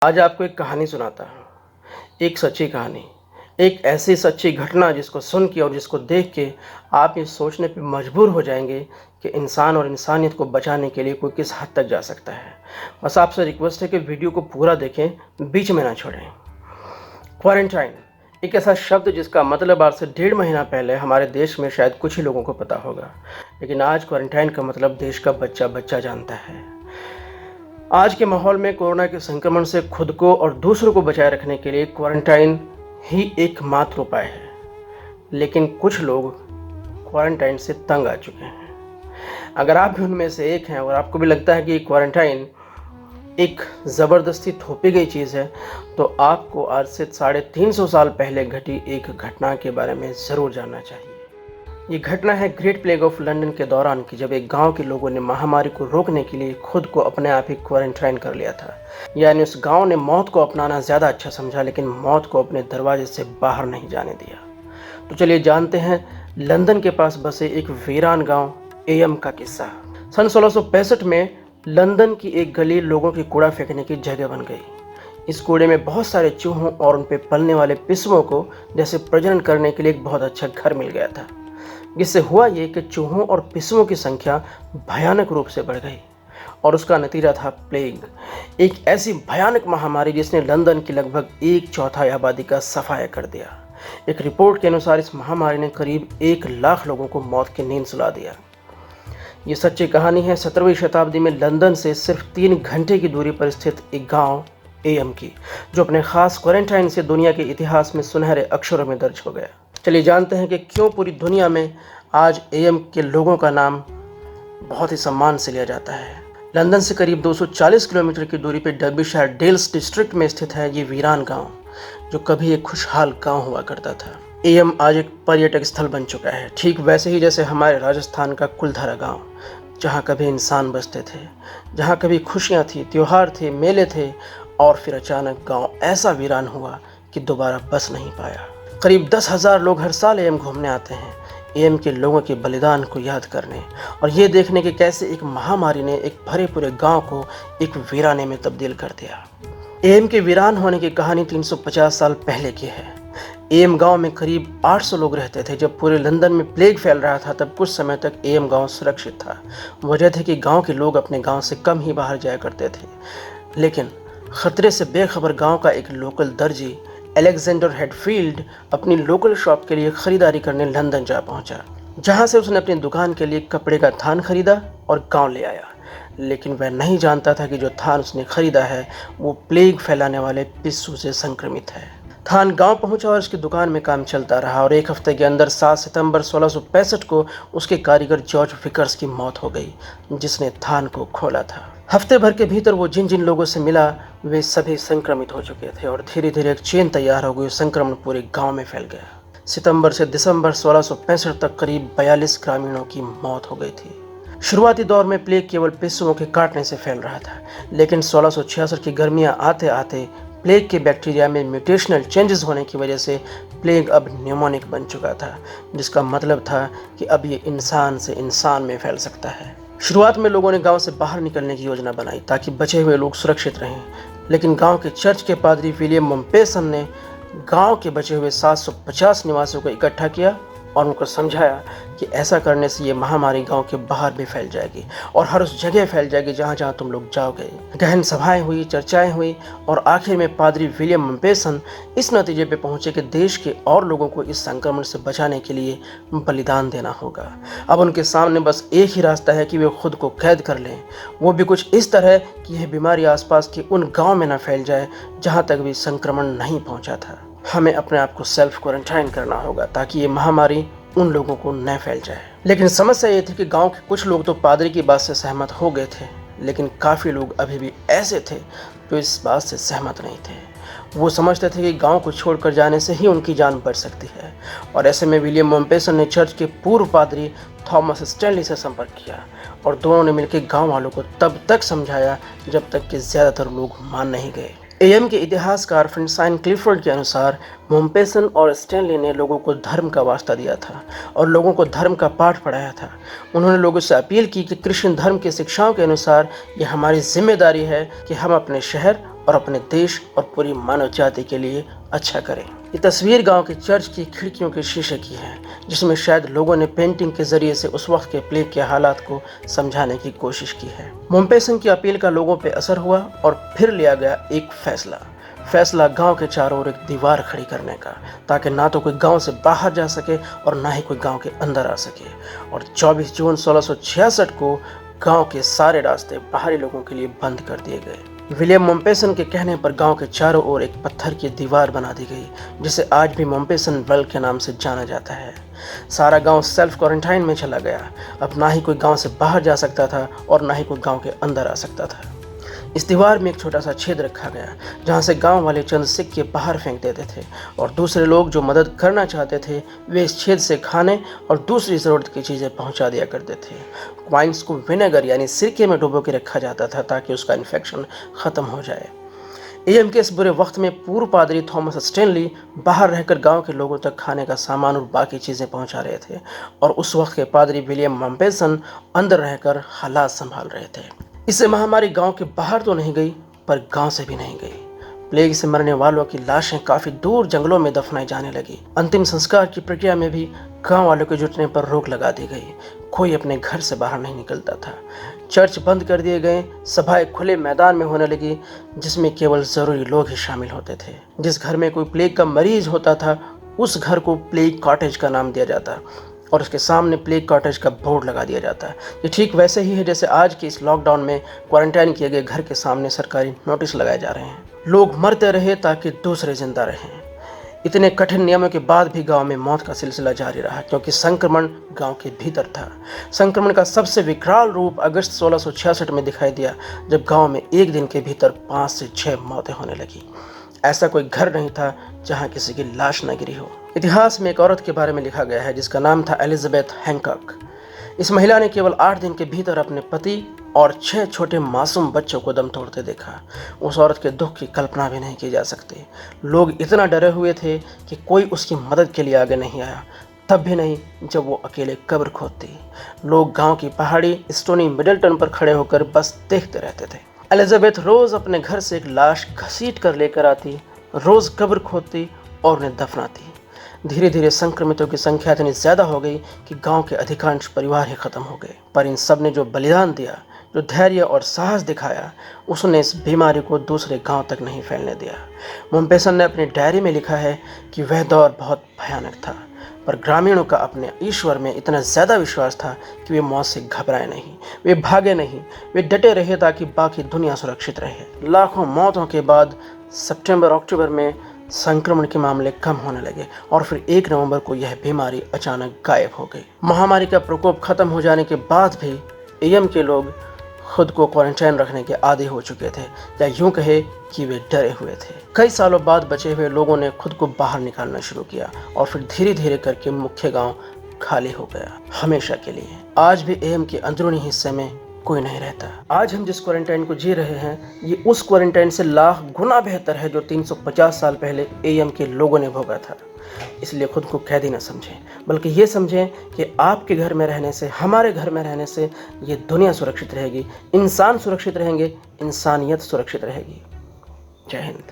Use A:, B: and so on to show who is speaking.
A: आज आपको एक कहानी सुनाता हूँ, एक सच्ची कहानी, एक ऐसी सच्ची घटना जिसको सुन के और जिसको देख के आप ये सोचने पे मजबूर हो जाएंगे कि इंसान और इंसानियत को बचाने के लिए कोई किस हद तक जा सकता है। बस आपसे रिक्वेस्ट है कि वीडियो को पूरा देखें, बीच में ना छोड़ें। क्वारंटाइन एक ऐसा शब्द जिसका मतलब आज से 1.5 महीना पहले हमारे देश में शायद कुछ ही लोगों को पता होगा, लेकिन आज क्वारंटाइन का मतलब देश का बच्चा बच्चा जानता है। आज के माहौल में कोरोना के संक्रमण से खुद को और दूसरों को बचाए रखने के लिए क्वारंटाइन ही एकमात्र उपाय है, लेकिन कुछ लोग क्वारंटाइन से तंग आ चुके हैं। अगर आप भी उनमें से एक हैं और आपको भी लगता है कि क्वारंटाइन एक ज़बरदस्ती थोपी गई चीज़ है, तो आपको आज से 350 साल पहले घटी एक घटना के बारे में ज़रूर जानना चाहिए। ये घटना है ग्रेट प्लेग ऑफ लंदन के दौरान की, जब एक गांव के लोगों ने महामारी को रोकने के लिए खुद को अपने आप ही क्वारंटाइन कर लिया था। यानी उस गांव ने मौत को अपनाना ज़्यादा अच्छा समझा, लेकिन मौत को अपने दरवाजे से बाहर नहीं जाने दिया। तो चलिए जानते हैं लंदन के पास बसे एक वीरान गांव एयम का किस्सा। सन 1665 में लंदन की एक गली लोगों की कूड़ा फेंकने की जगह बन गई। इस कूड़े में बहुत सारे चूहों और उन पर पलने वाले पिस्सुओं को जैसे प्रजनन करने के लिए एक बहुत अच्छा घर मिल गया था, जिससे हुआ ये कि चूहों और पिस्सुओं की संख्या भयानक रूप से बढ़ गई और उसका नतीजा था प्लेग, एक ऐसी भयानक महामारी जिसने लंदन की लगभग 1/4 आबादी का सफाया कर दिया। एक रिपोर्ट के अनुसार इस महामारी ने करीब 1 लाख लोगों को मौत की नींद सुला दिया। ये सच्ची कहानी है 17वीं शताब्दी में लंदन से सिर्फ 3 घंटे की दूरी पर स्थित एक गांव एयम की, जो अपने खास क्वारंटाइन से दुनिया के इतिहास में सुनहरे अक्षरों में दर्ज हो गया। चलिए जानते हैं कि क्यों पूरी दुनिया में आज एयम के लोगों का नाम बहुत ही सम्मान से लिया जाता है। लंदन से करीब 240 किलोमीटर की दूरी पर डर्बीशायर डेल्स डिस्ट्रिक्ट में स्थित है ये वीरान गांव, जो कभी एक खुशहाल गांव हुआ करता था। एयम आज एक पर्यटक स्थल बन चुका है, ठीक वैसे ही जैसे हमारे राजस्थान का कुलधारा गांव, जहां कभी इंसान बसते थे, जहां कभी खुशियां थी, त्योहार थे, मेले थे, और फिर अचानक गांव ऐसा वीरान हुआ कि दोबारा बस नहीं पाया। करीब 10,000 लोग हर साल एयम घूमने आते हैं, एयम के लोगों के बलिदान को याद करने और ये देखने के कैसे एक महामारी ने एक भरे पूरे गांव को एक वीराने में तब्दील कर दिया। एयम के वीरान होने की कहानी 350 साल पहले की है। एयम गांव में करीब 800 लोग रहते थे। जब पूरे लंदन में प्लेग फैल रहा था, तब कुछ समय तक एयम गांव सुरक्षित था। वजह थी कि गांव के लोग अपने गांव से कम ही बाहर जाया करते थे। लेकिन खतरे से बेखबर गांव का एक लोकल दर्जी अलेक्जेंडर हेडफील्ड अपनी लोकल शॉप के लिए खरीदारी करने लंदन जा पहुंचा, जहां से उसने अपनी दुकान के लिए कपड़े का थान खरीदा और गांव ले आया। लेकिन वह नहीं जानता था कि जो थान उसने खरीदा है वो प्लेग फैलाने वाले पिस्सू से संक्रमित है। थान गांव पहुंचा और उसकी दुकान में काम चलता रहा और 1 हफ्ते के अंदर 7 सितंबर 1665 को उसके कारीगर जॉर्ज विकर्स की मौत हो गई, जिसने थान को खोला था। हफ्ते भर के भीतर वो जिन जिन लोगों से मिला वे सभी संक्रमित हो चुके थे और धीरे धीरे एक चेन तैयार हो गई। संक्रमण पूरे गांव में फैल गया। सितंबर से दिसंबर 1665 तक करीब 42 ग्रामीणों की मौत हो गई थी। शुरुआती दौर में प्लेग केवल पिस्सुओं के काटने से फैल रहा था, लेकिन 1666 की गर्मियां आते आते प्लेग के बैक्टीरिया में म्यूटेशनल चेंजेस होने की वजह से प्लेग अब न्यूमोनिक बन चुका था, जिसका मतलब था कि अब ये इंसान से इंसान में फैल सकता है। शुरुआत में लोगों ने गांव से बाहर निकलने की योजना बनाई ताकि बचे हुए लोग सुरक्षित रहें, लेकिन गांव के चर्च के पादरी विलियम मुम्पेसन ने गांव के बचे हुए 750 निवासियों को इकट्ठा किया और उनको समझाया कि ऐसा करने से ये महामारी गांव के बाहर भी फैल जाएगी और हर उस जगह फैल जाएगी जहां जहां तुम लोग जाओगे। गहन सभाएं हुई, चर्चाएं हुई और आखिर में पादरी विलियम मुम्पेसन इस नतीजे पे पहुंचे कि देश के और लोगों को इस संक्रमण से बचाने के लिए बलिदान देना होगा। अब उनके सामने बस एक ही रास्ता है कि वे खुद को कैद कर लें, वो भी कुछ इस तरह कि यह बीमारी आसपास के उन गाँव में न फैल जाए जहाँ तक भी संक्रमण नहीं पहुँचा था। हमें अपने आप को सेल्फ क्वारंटाइन करना होगा ताकि ये महामारी उन लोगों को न फैल जाए। लेकिन समस्या ये थी कि गांव के कुछ लोग तो पादरी की बात से सहमत हो गए थे, लेकिन काफ़ी लोग अभी भी ऐसे थे जो इस बात से सहमत नहीं थे। वो समझते थे कि गांव को छोड़कर जाने से ही उनकी जान बच सकती है और ऐसे में विलियम मुम्पेसन ने चर्च के पूर्व पादरी थॉमस स्टैनली से संपर्क किया और दोनों ने मिलकर गाँव वालों को तब तक समझाया जब तक कि ज़्यादातर लोग मान नहीं गए। एयम के इतिहासकार फ्रेंसाइन क्लिफोर्ड के अनुसार मुम्पेसन और स्टैनली ने लोगों को धर्म का वास्ता दिया था और लोगों को धर्म का पाठ पढ़ाया था। उन्होंने लोगों से अपील की कि क्रिश्चियन धर्म की शिक्षाओं के अनुसार ये हमारी जिम्मेदारी है कि हम अपने शहर और अपने देश और पूरी मानव जाति के लिए अच्छा करें। ये तस्वीर गांव के चर्च की खिड़कियों के शीशे की है, जिसमें शायद लोगों ने पेंटिंग के जरिए से उस वक्त के प्लेग के हालात को समझाने की कोशिश की है। मोम्पेसन की अपील का लोगों पे असर हुआ और फिर लिया गया एक फैसला गांव के चारों ओर एक दीवार खड़ी करने का, ताकि ना तो कोई गांव से बाहर जा सके और ना ही कोई गांव के अंदर आ सके। और 24 जून 1666 को गांव के सारे रास्ते बाहरी लोगों के लिए बंद कर दिए गए। विलियम मोम्पेसन के कहने पर गांव के चारों ओर एक पत्थर की दीवार बना दी गई, जिसे आज भी मोम्पेसन वॉल के नाम से जाना जाता है। सारा गांव सेल्फ क्वारंटाइन में चला गया। अब ना ही कोई गांव से बाहर जा सकता था और ना ही कोई गांव के अंदर आ सकता था। इस दीवार में एक छोटा सा छेद रखा गया, जहां से गांव वाले चंद सिक्के बाहर फेंक देते थे और दूसरे लोग जो मदद करना चाहते थे वे इस छेद से खाने और दूसरी ज़रूरत की चीज़ें पहुंचा दिया करते थे। क्वाइंस को विनेगर यानी सिरके में डुबो के रखा जाता था ताकि उसका इन्फेक्शन ख़त्म हो जाए। एएम के इस बुरे वक्त में पूर्व पादरी थॉमस स्टैनली बाहर रहकर गांव के लोगों तक खाने का सामान और बाकी चीज़ें पहुंचा रहे थे, और उस वक्त के पादरी विलियम मोम्पेसन अंदर रहकर हालात संभाल रहे थे। इससे महामारी गांव के बाहर तो नहीं गई, पर गांव से भी नहीं गई। प्लेग से मरने वालों की लाशें काफी दूर जंगलों में दफनाई जाने लगी। अंतिम संस्कार की प्रक्रिया में भी गांव वालों के जुटने पर रोक लगा दी गई। कोई अपने घर से बाहर नहीं निकलता था। चर्च बंद कर दिए गए। सभाएं खुले मैदान में होने लगी, जिसमें केवल जरूरी लोग ही शामिल होते थे। जिस घर में कोई प्लेग का मरीज होता था उस घर को प्लेग कॉटेज का नाम दिया जाता और उसके सामने प्लेग कॉटेज का बोर्ड लगा दिया जाता है। ये ठीक वैसे ही है जैसे आज के इस लॉकडाउन में क्वारंटाइन किए गए घर के सामने सरकारी नोटिस लगाए जा रहे हैं। लोग मरते रहे ताकि दूसरे जिंदा रहें। इतने कठिन नियमों के बाद भी गांव में मौत का सिलसिला जारी रहा, क्योंकि संक्रमण गांव के भीतर था। संक्रमण का सबसे विकराल रूप अगस्त 1666 में दिखाई दिया, जब गांव में एक दिन के भीतर 5 से 6 मौतें होने लगी। ऐसा कोई घर नहीं था जहां किसी की लाश न गिरी हो। इतिहास में एक औरत के बारे में लिखा गया है जिसका नाम था एलिजाबेथ हैंकॉक। इस महिला ने केवल 8 दिन के भीतर अपने पति और 6 छोटे मासूम बच्चों को दम तोड़ते देखा। उस औरत के दुख की कल्पना भी नहीं की जा सकती। लोग इतना डरे हुए थे कि कोई उसकी मदद के लिए आगे नहीं आया, तब भी नहीं जब वो अकेले कब्र खोदती। लोग गांव की पहाड़ी स्टोनी मिडलटन पर खड़े होकर बस देखते रहते थे। एलिजाबेथ रोज अपने घर से एक लाश घसीट कर लेकर आती, रोज कब्र खोदती और उन्हें दफनाती। धीरे धीरे संक्रमितों की संख्या इतनी ज्यादा हो गई कि गांव के अधिकांश परिवार ही खत्म हो गए। पर इन सब ने जो बलिदान दिया, जो धैर्य और साहस दिखाया, उसने इस बीमारी को दूसरे गांव तक नहीं फैलने दिया। मोम्पेसन ने अपनी डायरी में लिखा है कि वह दौर बहुत भयानक था, पर ग्रामीणों का अपने ईश्वर में इतना ज़्यादा विश्वास था कि वे मौत से घबराए नहीं, वे भागे नहीं, वे डटे रहे ताकि बाकी दुनिया सुरक्षित रहे। लाखों मौतों के बाद सितंबर-अक्टूबर में संक्रमण के मामले कम होने लगे और फिर 1 नवंबर को यह बीमारी अचानक गायब हो गई। महामारी का प्रकोप खत्म हो जाने के बाद भी एएम के लोग खुद को क्वारंटाइन रखने के आदी हो चुके थे, या यूं कहे कि वे डरे हुए थे। कई सालों बाद बचे हुए लोगों ने खुद को बाहर निकालना शुरू किया और फिर धीरे धीरे करके मुख्य गांव खाली हो गया, हमेशा के लिए। आज भी एएम के अंदरूनी हिस्से में कोई नहीं रहता। आज हम जिस क्वारंटाइन को जी रहे हैं, ये उस क्वारंटाइन से लाख गुना बेहतर है जो 350 साल पहले एएम के लोगों ने भोगा था। इसलिए खुद को कैदी न समझें, बल्कि ये समझें कि आपके घर में रहने से, हमारे घर में रहने से ये दुनिया सुरक्षित रहेगी, इंसान सुरक्षित रहेंगे, इंसानियत सुरक्षित रहेगी। जय हिंद।